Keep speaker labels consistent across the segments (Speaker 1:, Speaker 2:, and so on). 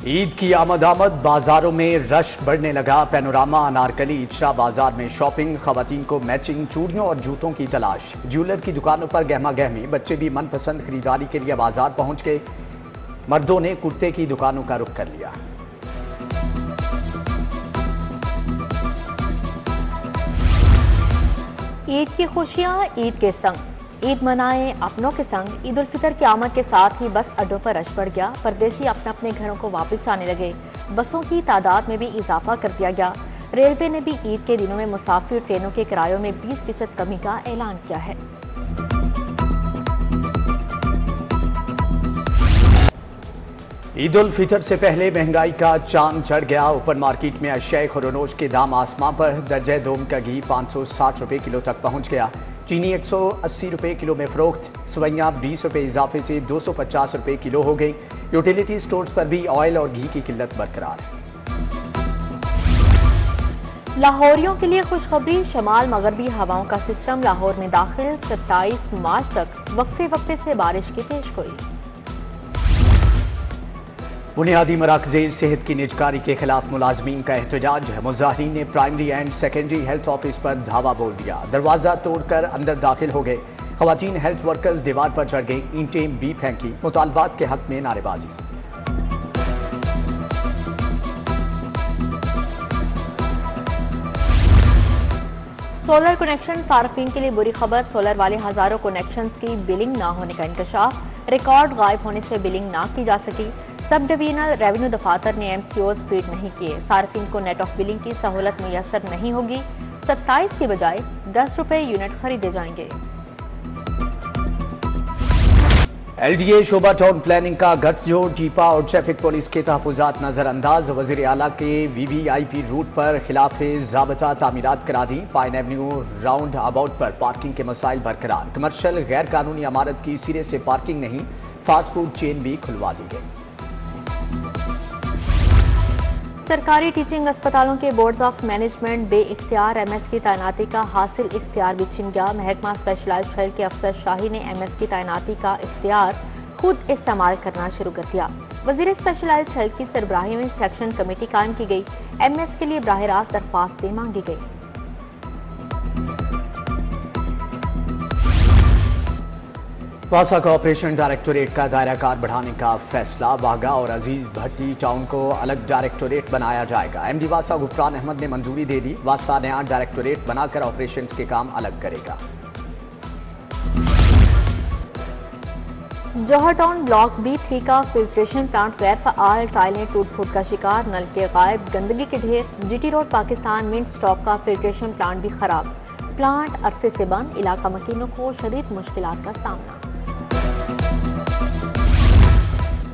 Speaker 1: ईद की आमद बाजारों में रश बढ़ने लगा। पैनोरामा, अनारकली, इचरा बाजार में शॉपिंग, खवातीन को मैचिंग चूड़ियों और जूतों की तलाश। ज्वेलर की दुकानों पर गहमा गहमी, बच्चे भी मनपसंद खरीदारी के लिए बाजार पहुंच गए। मर्दों ने कुर्ते की दुकानों का रुख कर लिया।
Speaker 2: ईद की खुशियां ईद के संग। ईद मनाएं अपनों के संग। ईद उल फितर की आमद के साथ ही बस अड्डों पर रश बढ़ गया। परदेशी अपने अपने घरों को वापस जाने लगे। बसों की तादाद में भी इजाफा कर दिया गया। रेलवे ने भी ईद के दिनों में मुसाफिर ट्रेनों के किरायों में 20% कमी का ऐलान किया है।
Speaker 1: ईद उल फितर से पहले महंगाई का चांद चढ़ गया। ओपन मार्केट में अशियाए खुरोनोश के दाम आसमां पर। दर्जे दोम का घी 560 रुपए किलो तक पहुंच गया। चीनी 180 रुपए किलो में फरोख्त। सवैयां 20 रुपए इजाफे से 250 रुपए किलो हो गई। यूटिलिटी स्टोर्स पर भी ऑयल और घी की किल्लत बरकरार।
Speaker 2: लाहौरियों के लिए खुशखबरी। शमाल मगरबी हवाओं का सिस्टम लाहौर में दाखिल। 27 मार्च तक वक्फे वक्फे से बारिश की पेशगोई।
Speaker 1: बुनियादी मराकज़े सेहत की निजकारी के खिलाफ मुलाजमीन का एहतजाज। मुजाहिरीन ने primary and secondary health office पर धावा बोल दिया। दरवाजा तोड़कर अंदर दाखिल हो गए। खवातीन हेल्थ वर्कर्स दीवार पर चढ़ गई, ईंटें भी फेंकी। मुतालबात के हक में नारेबाजी।
Speaker 2: सोलर कनेक्शन सार्फिन के लिए बुरी खबर। सोलर वाले हजारों कनेक्शंस की बिलिंग ना होने का इंकशाफ। रिकॉर्ड गायब होने से बिलिंग ना की जा सकी। सब डिवीजनल रेवेन्यू दफातर ने MCOs फीड नहीं किए। सार्फिन को नेट ऑफ बिलिंग की सहूलत मुयसर नहीं होगी। 27 के बजाय 10 रुपए यूनिट खरीदे जाएंगे।
Speaker 1: LDA शोबा टाउन प्लानिंग का गठजोड़। टीपा और ट्रैफिक पुलिस के तहफुजात नजरअंदाज। वजीर आला के VVIP रूट पर खिलाफ ज़ाबता तामीरात करा दी। पाइन एवेन्यू राउंड अबाउट पर पार्किंग के मसाइल बरकरार। कमर्शियल गैर कानूनी इमारत की सिरे से पार्किंग नहीं। फास्ट फूड चेन भी खुलवा दी गई।
Speaker 2: सरकारी टीचिंग अस्पतालों के बोर्ड्स ऑफ मैनेजमेंट बे इख्तियार MS की तैनाती का हासिल इख्तियार भी छिन गया। महकमा स्पेशलाइज्ड हेल्थ के अफसर शाही ने MS की तैनाती का इख्तियार खुद इस्तेमाल करना शुरू कर दिया। वजीर स्पेशलाइज्ड हेल्थ की सरबराही में सिलेक्शन कमेटी कायम की गई। MS के लिए बराह रास्त दरख्वास्तें मांगी गई।
Speaker 1: वासा का ऑपरेशन डायरेक्टोरेट का दायरा कार बढ़ाने का फैसला। वाघा और अजीज भट्टी टाउन को अलग डायरेक्टोरेट बनाया जाएगा। MD वासा गुफरान अहमद ने मंजूरी दे दी। वासा नया डायरेक्टोरेट बनाकर ऑपरेशंस के काम अलग करेगा।
Speaker 2: जौहर टाउन ब्लॉक B3 का फिल्ट्रेशन प्लांट गैर फ़आल। टाइलें टूट फूट का शिकार। नल के गायब, गंदगी के ढेर। GT road Pakistan mint stop का फिल्ट्रेशन प्लांट भी खराब। प्लांट अरसे से बंद। इलाका मकीनों को शदीद मुश्किलात का सामना।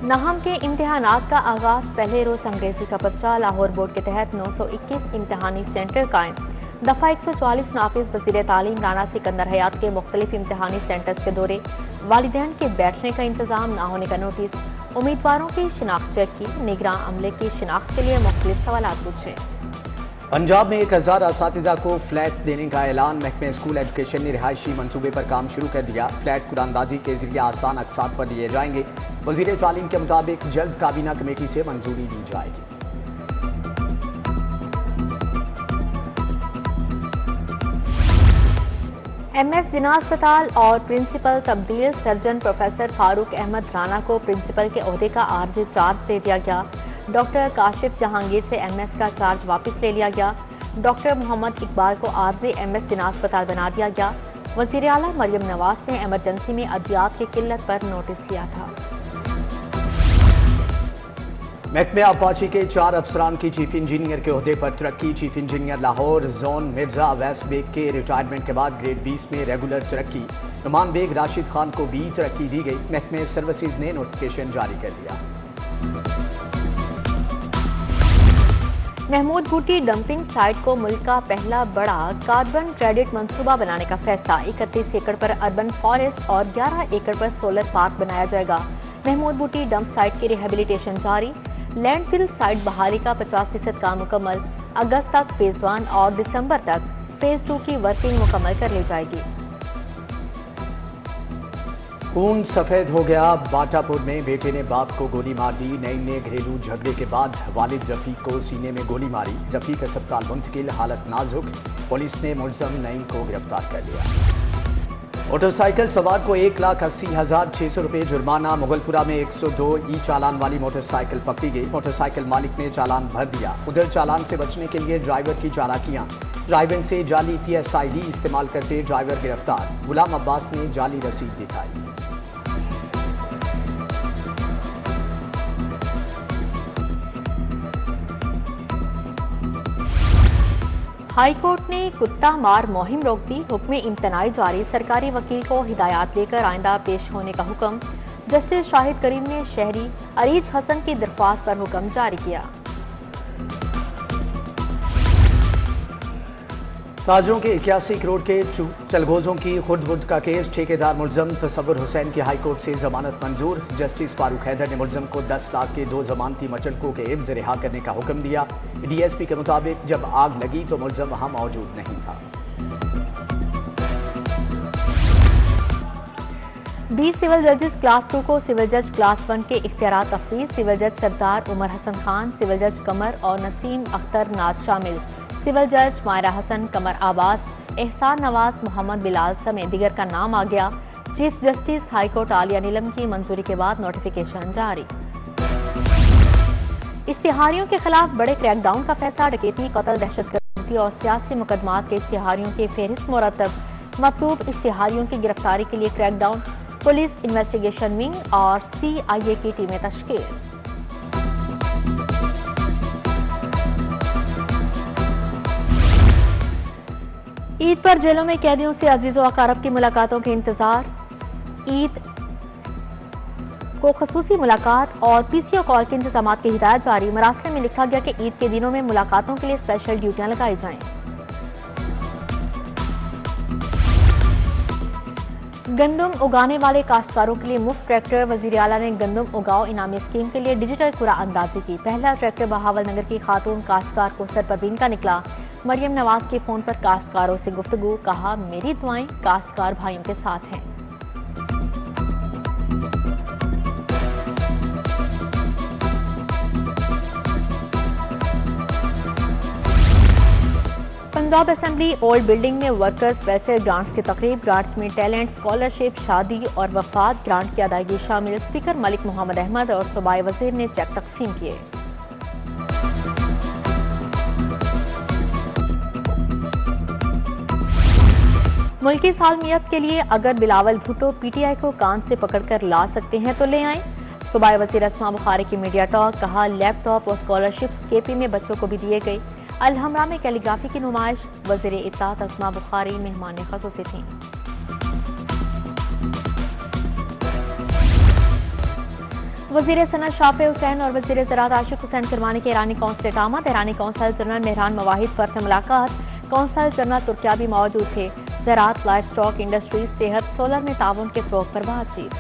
Speaker 2: नाहम के इम्तिहानात का आगाज। पहले रोज अंग्रेजी का पर्चा। लाहौर बोर्ड के तहत 921 इम्तिहानी सेंटर कायम। दफ़ा 144 नाफिज। वज़ीर तालीम राना सिकंदर हयात के मुख्तलिफ इम्तिहानी सेंटर्स के दौरे। वालिदैन के बैठने का इंतजाम ना होने का नोटिस। उम्मीदवारों की शिनाख्त चेक की। निगरान अमले की शिनाख्त के लिए मुख्तलिफ सवालात पूछे।
Speaker 1: पंजाब में 1000 असातिज़ा को फ्लैट देने का ऐलान। महकमे स्कूल एजुकेशन ने रिहायशी मंसूबे पर काम शुरू कर दिया। फ्लैट कुरानदाजी के जरिए आसान अक़सात पर दिए जाएंगे। वज़ीर तालीम के मुताबिक जल्द काबीना कमेटी से मंजूरी दी जाएगी।
Speaker 2: MS जिना अस्पताल और प्रिंसिपल तब्दील। सर्जन प्रोफेसर फारूक अहमद राना को प्रिंसिपल के ओहदे का आर्जी चार्ज दे दिया गया। डॉक्टर काशिफ जहांगीर से MS का चार्ज वापस ले लिया गया। डॉक्टर मोहम्मद इकबाल को आर्जी MS जिना अस्पताल बना दिया गया। वज़ीर आला मरियम नवाज ने एमरजेंसी में अद्वियात की किल्लत पर नोटिस लिया था।
Speaker 1: महकमे अपाची के 4 अफसरान की चीफ इंजीनियर के ओहदे पर तरक्की। Chief engineer Lahore zone Mirza Awais Baig के रिटायरमेंट के बाद ग्रेड 20 में रेगुलर तरक्की। नुमान बेग राशिद खान को भी तरक्की दी गई। महकमे सर्विसेज ने नोटिफिकेशन जारी कर दिया।
Speaker 2: महमूद बूटी डंपिंग साइट को मुल्क का पहला बड़ा कार्बन क्रेडिट मंसूबा बनाने का फैसला। 31 एकड़ पर अर्बन फॉरेस्ट और 11 एकड़ पर सोलर पार्क बनाया जाएगा। महमूद बूटी डंप साइट की रिहेबिलिटेशन जारी। लैंडफिल साइट बहाली का 50% काम मुकम्मल। अगस्त तक फेज 1 और दिसंबर तक फेज 2 की वर्किंग मुकम्मल कर ली जाएगी।
Speaker 1: खून सफेद हो गया। बाटापुर में बेटे ने बाप को गोली मार दी। नईम ने घरेलू झगड़े के बाद वालिद रफीक को सीने में गोली मारी। रफीक अस्पताल मुंतकिल, हालत नाजुक। पुलिस ने मुलजम नईम को गिरफ्तार कर लिया। मोटरसाइकिल सवार को 1,80,600 रुपये जुर्माना। मुगलपुरा में 102 ई चालान वाली मोटरसाइकिल पकड़ी गई। मोटरसाइकिल मालिक ने चालान भर दिया। उधर चालान से बचने के लिए ड्राइवर की चालाकियां। ड्राइवर से जाली PSID इस्तेमाल करते ड्राइवर गिरफ्तार। गुलाम अब्बास ने जाली रसीद दिखाई।
Speaker 2: हाई कोर्ट ने कुत्ता मार मुहिम रोक दी। हुक्म इम्तनाई जारी। सरकारी वकील को हिदायत लेकर आइंदा पेश होने का हुक्म। जस्टिस शाहिद करीम ने शहरी अरीज हसन की दरख्वास्त पर हुक्म जारी किया।
Speaker 1: ताजरों के 81 करोड़ के चलगोजों की खुर्द-बुर्द का केस। ठेकेदार मुलजम तसव्वुर हुसैन की हाईकोर्ट से जमानत मंजूर। जस्टिस फारूक हैदर ने मुलजम को 10 लाख के 2 जमानती मचलकों के एवज रिहा करने का हुक्म दिया। DSP के मुताबिक जब आग लगी तो मुलजम वहां मौजूद नहीं था।
Speaker 2: 20 सिविल जजेस क्लास 2 को सिविल जज क्लास 1 के इख्तियारात तफवीज़। सिविल जज सरदार उमर हसन खान, सिविल जज कमर और नसीम अख्तर नाज शामिल। सिविल जज मायरा हसन, कमर आबास, एहसान नवाज, मोहम्मद बिलाल समेत दीगर का नाम आ गया। चीफ जस्टिस हाईकोर्ट आलिया नीलम की मंजूरी के बाद नोटिफिकेशन जारी। इश्तिहारियों के खिलाफ बड़े क्रैकडाउन का फैसला। डकैती, कत्ल, दहशतगर्दी और सियासी मुकदमात के इश्तिहारियों की फेहरिस्त मुरतब। मतलूब इश्तिहारियों की गिरफ्तारी के लिए क्रैकडाउन। पुलिस इन्वेस्टिगेशन विंग और CIA की टीमें तश्कील। ईद पर जेलों में कैदियों से अजीज़ व अकारब की मुलाकातों के इंतजार। ईद को खसूसी मुलाकात और PCO कॉल के इंतजाम की हिदायत जारी। मरासिल में लिखा गया कि ईद के दिनों में मुलाकातों के लिए स्पेशल ड्यूटियां लगाई जाएं। गंदम उगाने वाले काश्तकारों के लिए मुफ्त ट्रैक्टर। वजीर आला ने गंदम उगाओ इनामी स्कीम के लिए डिजिटल कुरा अंदाजी की। पहला ट्रैक्टर बहावल नगर की खातून काश्तकार को सरपरवीन का निकला। मरियम नवाज के फोन पर काश्तकारों से गुफ्तगू। कहा, मेरी दुआएं काश्तकार भाइयों के साथ हैं। पंजाब असेंबली ओल्ड बिल्डिंग में वर्कर्स वेलफेयर ग्रांट्स की तकरीब। ग्रांट्स में टैलेंट, स्कॉलरशिप, शादी और वफात ग्रांट की अदायगी शामिल। स्पीकर मलिक मोहम्मद अहमद और सूबाई वजीर ने चेक तकसीम किए। मुल्की सालमियत के लिए अगर बिलावल भुट्टो PTI को कान से पकड़कर ला सकते हैं तो ले आएं। सूबाई वजीर अस्मा बुखारी की मीडिया टॉक। कहा, लैपटॉप और स्कॉलरशिप्स KP में बच्चों को भी दिए गए। अलहमरा में कैलीग्राफी की नुमाइश। वजीर इत्ताअत अस्मा बुखारी मेहमान ख़ुसूसी थीं। वजीर सनत शाफे हुसैन और वजीर ज़राअत आशिक हुसैन करमानी के ईरानी कौंसलेट आमद। ईरानी कौंसल जनरल मेहरान मवाहिद पर से मुलाकात। कौंसल जनरल तुर्किया भी मौजूद थे। ज़राअत, लाइफ स्टॉक इंडस्ट्रीज, सेहत, सोलर में ताउन के फ़रोग़ पर बातचीत।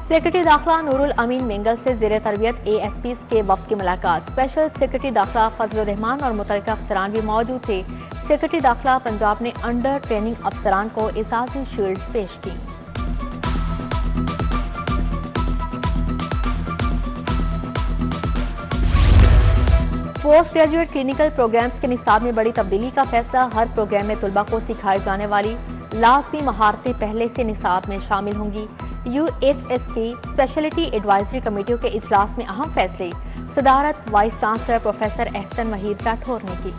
Speaker 2: सेक्रेटरी दाखिला नूरुल अमीन मेंगल से ज़ेरे तरबियत ASPs के वफ़द की मुलाकात। स्पेशल सेक्रेटरी दाखिला फजलुर रहमान और मुतल्लिका अफसरान भी मौजूद थे। सेक्रेटरी दाखिला पंजाब ने अंडर ट्रेनिंग अफसरान को एजाज़ी शील्ड्स पेश की। पोस्ट ग्रेजुएट क्लिनिकल प्रोग्राम्स के निसाब में बड़ी तब्दीली का फैसला। हर प्रोग्राम में तुलबा को सिखाई जाने वाली लाजमी महारतें पहले से निसाब में शामिल होंगी। UHS की स्पेशलिटी एडवाइजरी कमेटियों के इजलास में अहम फैसले। सदारत vice chancellor professor Ehsan Waheed Rathore ने की।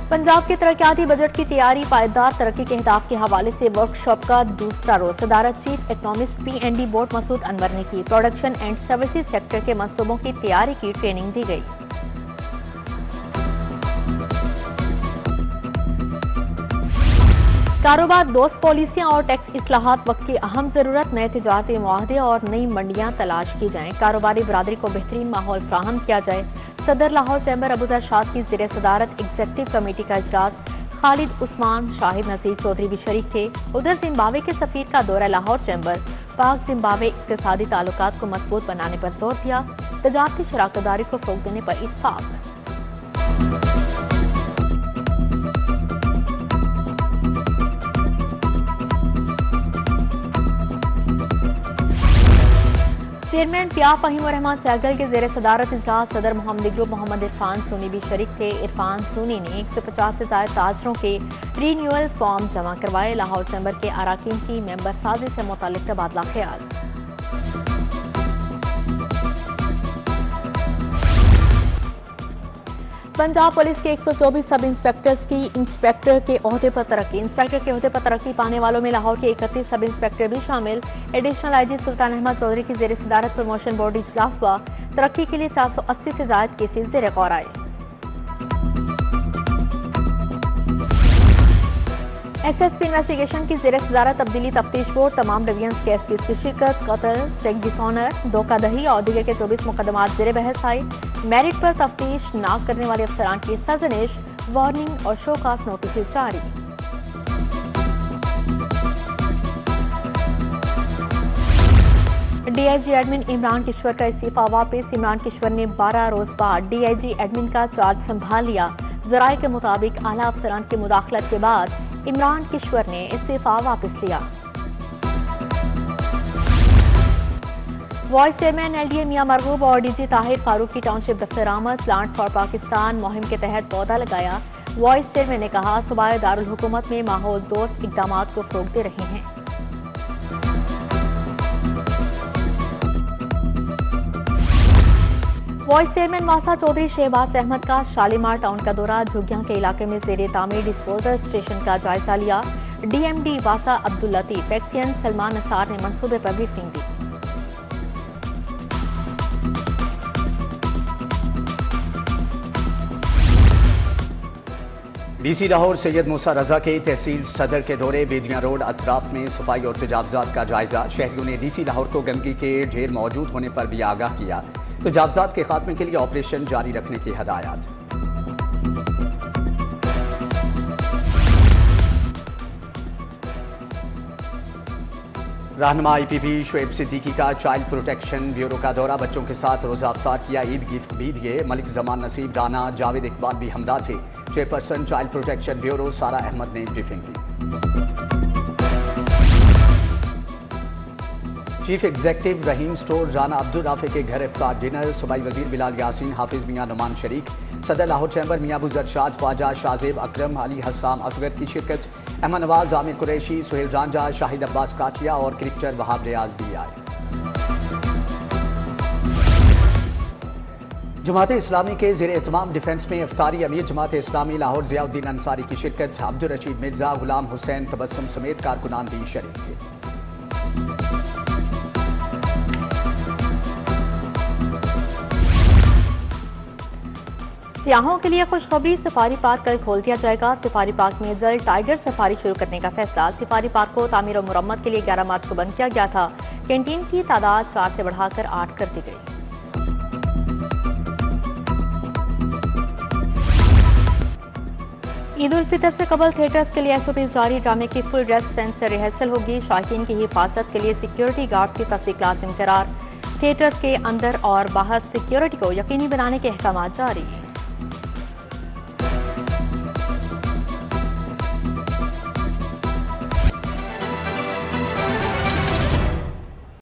Speaker 2: पंजाब के तरक्याती बजट की तैयारी। पायदार तरक्की के अहदाफ के हवाले से वर्कशॉप का दूसरा रोज सदारत chief economist PND board Masood Anwar ने की। प्रोडक्शन एंड सर्विसेज सेक्टर के मंसूबों की तैयारी की ट्रेनिंग दी गई। कारोबार दोस्त पॉलिसियां और टैक्स इस्लाहात वक्त की अहम जरूरत। नए तिजारती मुआहदे और नई मंडियां तलाश की जाएं। कारोबारी बरादरी को बेहतरीन माहौल फ्राहम किया जाए। सदर लाहौर चैम्बर अबूजर शाद की ज़ेरे सदारत एग्जेक्टिव कमेटी का इजलास। खालिद उस्मान, शाहिद नसीर चौधरी भी शरीक थे। उधर जिम्बाब्वे के सफीर का दौरा लाहौर चैम्बर। पाक जिम्बाब्वे इक्तिसादी ताल्लुकात को मजबूत बनाने पर जोर दिया। तजारती शराकतदारी को फ़रोग़ देने पर इत्तफाक। चेयरमैन पिया फहीम और रहमान सहगल के जेर सदारत इजलास सदर मोहम्मद ग्रुप मोहम्मद इरफान सोनी भी शरीक थे। इरफान सोनी ने 150 से ज्यादा ताजरों के रीन्यूअल फॉर्म जमा करवाए। लाहौर चैम्बर के अराकीन की मेंबर साजी से मुतालिक तबादला ख्याल। पंजाब पुलिस के 124 सब इंस्पेक्टर्स की इंस्पेक्टर के ओहदे पर तरक्की पाने वालों में लाहौर के 31 सब इंस्पेक्टर भी शामिल। एडिशनल आईजी सुल्तान अहमद चौधरी की जेर सदारत प्रमोशन बोर्ड इजलास हुआ। तरक्की के लिए 480 से ज्यादा केसेस जेर गौर आए। SSP इन्वेस्टिगेशन की जेर सदारत तब्दीली तफ्तीश बोर्ड तमाम डिवीजन्स के SPs की शिरकत। कत्ल, चेक डिसऑनर, धोखाधड़ी और दीगर के 24 मुकदमात जेर बहस आए। मेरिट पर तफ्तीश न करने वाले अफसरान की सरजनिश, वार्निंग और शोकास नोटिस जारी। DIG एडमिन इमरान किश्वर का इस्तीफा वापस। इमरान किश्वर ने 12 रोज बाद DIG एडमिन का चार्ज संभाल लिया। जराये के मुताबिक आला अफसरान की मुदाखलत के बाद इमरान किश्वर ने इस्तीफा वापस लिया। वाइस चेयरमैन LDA मियां मरगूब और DG ताहिर फारूक की टाउनशिप दफ्तर आमद। प्लांट फॉर पाकिस्तान मुहिम के तहत पौधा लगाया। वाइस चेयरमैन ने कहा सूबाई दारुल हुकूमत में माहौल दोस्त इकदामात को फरोग दे रहे हैं। वाइस चेयरमैन वासा चौधरी शहबाज अहमद का शालीमार टाउन का दौरा। झुग्गियां के इलाके में जेरे तामीर डिस्पोजल स्टेशन का जायजा लिया। DMD वासा अब्दुल लतीफ, एक्सियन सलमान नसार ने मंसूबे पर ब्रीफिंग दी।
Speaker 1: DC लाहौर सैयद मूसा रजा के तहसील सदर के दौरे। बेदियां रोड अतराफ में सफाई और तजावजात का जायजा। शहरियों ने DC लाहौर को गंदगी के ढेर मौजूद होने पर भी आगाह किया। तजावजात के खात्मे के लिए ऑपरेशन जारी रखने की हदायत। रहनुमा IPP शुएब सिद्दीकी का चाइल्ड प्रोटेक्शन ब्यूरो का दौरा। बच्चों के साथ रोजा अफ्तार किया, ईद गिफ्ट भी दिए। मलिक जमान नसीब राना, जावेद इकबाल भी हमरा थे। चेयरपर्सन चाइल्ड प्रोटेक्शन ब्यूरो सारा अहमद ने ब्रीफिंग दी। चीफ एग्जीक्यूटिव रहीम स्टोर राना अब्दुल राफे के घर इफ्तार डिनर। सूबाई वजीर बिलाल यासीन, हाफिज मियां नुमान शरीक। सदर लाहौर चैम्बर मियां अबू जरशाद ख्वाजा, शाहजेब अकरम, अली हस्साम असगर की शिरकत। अहमद नवाज, आमिर कुरैशी, सुहेल रांझा, शाहिद अब्बास काठिया और क्रिकेटर वहाब रियाज भी आए। जमात इस्लामी के ज़ेर एहतमाम डिफेंस में इफ्तारी। अमीर जमात इस्लामी लाहौर ज़ियाउद्दीन अंसारी की शिरकत। अब्दुल रशीद मिर्जा, गुलाम हुसैन तबस्सुम समेत कारकुनान भी शरीक थे।
Speaker 2: सियाहों के लिए खुशखबरी, सफारी पार्क कल खोल दिया जाएगा। सफारी पार्क में जल्द टाइगर सफारी शुरू करने का फैसला। सफारी पार्क को तामीर और मुरम्मत के लिए 11 मार्च को बंद किया गया था। कैंटीन की तादाद 4 से बढ़ाकर 8 कर दी गई। ईद उल फितर से कबल थिएटर्स के लिए SOPs जारी। ड्रामे की फुल ड्रेस सेंसर रिहर्सल होगी। शायकीन की हिफाजत के लिए सिक्योरिटी गार्ड्स की तस्दीक लाज़िम करार। थिएटर्स के अंदर और बाहर सिक्योरिटी को यकीनी बनाने के अहकाम जारी।